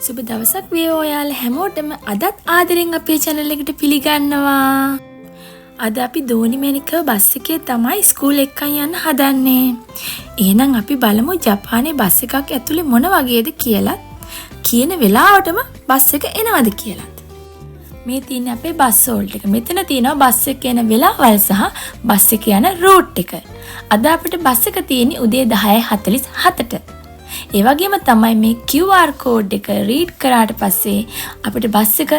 සුබ දවසක් වේවා ඔයාලා හැමෝටම. අදත් ආදරෙන් අපේ channel එකට පිළිගන්නවා. අද අපි දෝනි මැණිකව බස් එකේ තමයි ස්කූල් එකෙන් යන්න හදන්නේ. එහෙනම් අපි බලමු ජපානයේ බස් එකක් ඇතුලේ මොන වගේද කියලා. කියන වෙලාවටම බස් එක එනවද කියලා. මේ තියෙන අපේ බස් හෝල්ට් එක. මෙතන තියෙනවා බස් එක එන වෙලාවල් සහ බස් එක යන රූට් එක. අද අපිට බස් එක තියෙන්නේ උදේ 10:47ට. ඒ වගේම තමයි මේ QR code එක රීඩ් කරාට පස්සේ අපිට බස් එක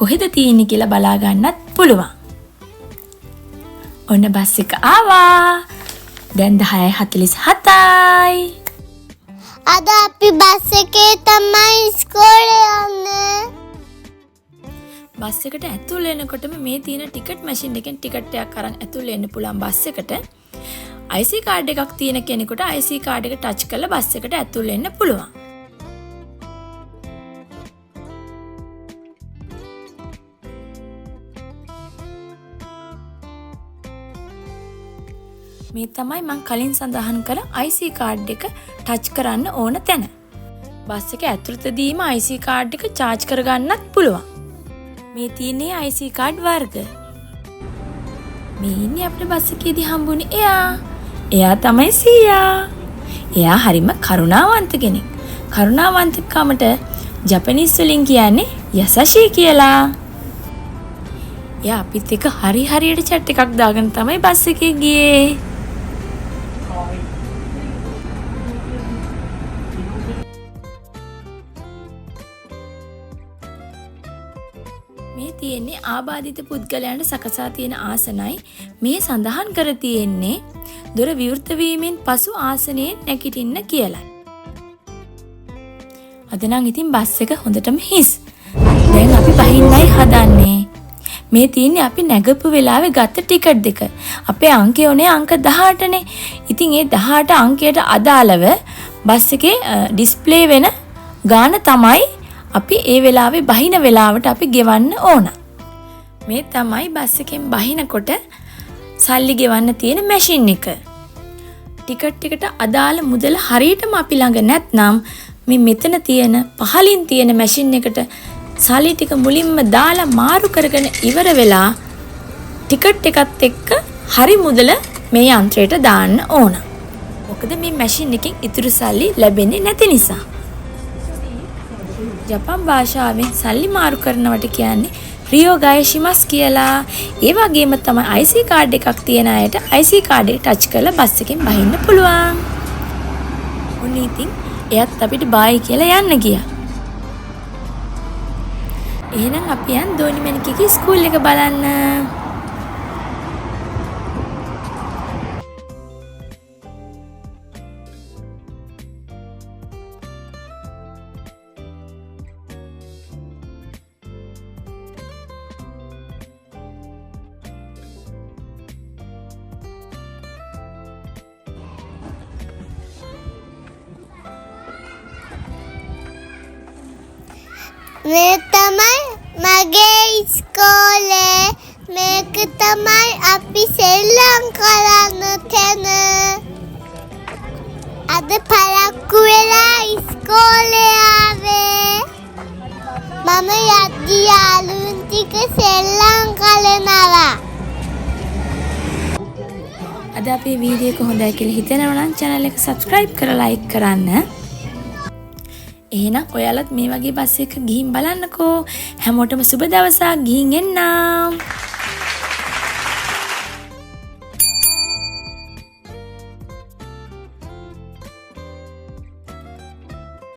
කොහෙද තියෙන්නේ කියලා බලා ගන්නත් පුළුවන්. ඔන්න බස් එක ආවා. දැන් 10:47යි. අද අපි බස් එකේ තමයි ඉස්කෝලේ යන්නේ. බස් එකට ඇතුල් වෙනකොටම මේ තියෙන ටිකට් මැෂින් එකෙන් ටිකට් එකක් අරන් ඇතුල් වෙන්න පුළුවන් බස් එකට. IC කාඩ් එකක් තියෙන කෙනෙකුට IC කාඩ් එක ටච් කරලා බස් එකට ඇතුල් වෙන්න පුළුවන්. මේ තමයි මම කලින් සඳහන් කළ IC කාඩ් එක ටච් කරන්න ඕන තැන. බස් එක ඇතුළතදීම IC කාඩ් එක charge කරගන්නත් පුළුවන්. මේ තියෙන්නේ IC කාඩ් වර්ග. මේ ඉන්නේ අපේ බස් එකේදී හම්බුනේ එයා. එයා තමයි සීයා. එයා හරිම කරුණාවන්ත කෙනෙක්. කරුණාවන්තකමට ජපනීස් වලින් කියන්නේ යසෂී කියලා. එයා අපිත් එක්ක හරියට chat එකක් දාගෙන තමයි බස් එකේ ගියේ. මේ තියෙන්නේ ආබාධිත පුද්ගලයන්ට සකසා තියෙන ආසනයි. මේ සඳහන් කර තියෙන්නේ දොර විවෘත වීමෙන් පසු ආසනයෙන් නැගිටින්න කියලා. අද නම් ඉතින් බස් එක හොඳටම හිස්. දැන් අපි බහින්නයි හදන්නේ. මේ තියෙන්නේ අපි නැගපු වෙලාවේ ගත්ත ටිකට් දෙක. අපේ අංකය උනේ අංක 18නේ. ඉතින් ඒ 18 අංකයට අදාළව බස් එකේ ඩිස්ප්ලේ වෙන ගාන තමයි අපි ඒ වෙලාවේ බහින වෙලාවට අපි ගෙවන්න ඕන. මේ තමයි බස් එකෙන් බහිනකොට සල්ලි ගෙවන්න තියෙන මැෂින් එක. ටිකට් එකට අදාළ මුදල හරියටම අපි ළඟ නැත්නම් මේ මෙතන තියෙන පහලින් තියෙන මැෂින් එකට සල්ලි ටික මුලින්ම දාලා මාරු කරගෙන ඉවර වෙලා ටිකට් එකත් එක්ක හරි මුදල මේ යන්ත්‍රයට දාන්න ඕන. මොකද මේ මැෂින් එකෙන් ඉතුරු සල්ලි ලැබෙන්නේ නැති නිසා. ජපන් භාෂාවෙන් සල්ලි මාරු කරනවට කියන්නේ රියෝ ගායෂිමස් කියලා. ඒ වගේම තමයි IC කාඩ් එකක් තියෙන අයට IC කාඩ් එක ටච් කරලා බස් එකෙන් බහින්න පුළුවන්. උන් ඉතින් එයත් අපිට බායි කියලා යන්න ගියා. එහෙනම් අපි යන් දෝනි මැණිකගේ ස්කූල් එක බලන්න. මේ තමයි මගේ ඉස්කෝලේ. මේක තමයි අපි සෙල්ලම් කරන්න තැන. අද පරක්කු වෙලා ඉස්කෝලේ ආවේ. මම යද්දි යාළුවෝ ටික සෙල්ලම් කරනවා. අද අපේ වීඩියෝ එක හොඳයි කියලා හිතෙනවා නම් channel එක subscribe කරලා like කරන්න. එහෙනම් ඔයාලත් මේ වගේ බස් එක ගිහින් බලන්නකෝ. හැමෝටම සුබ දවසක්. ගිහින් එන්නම්.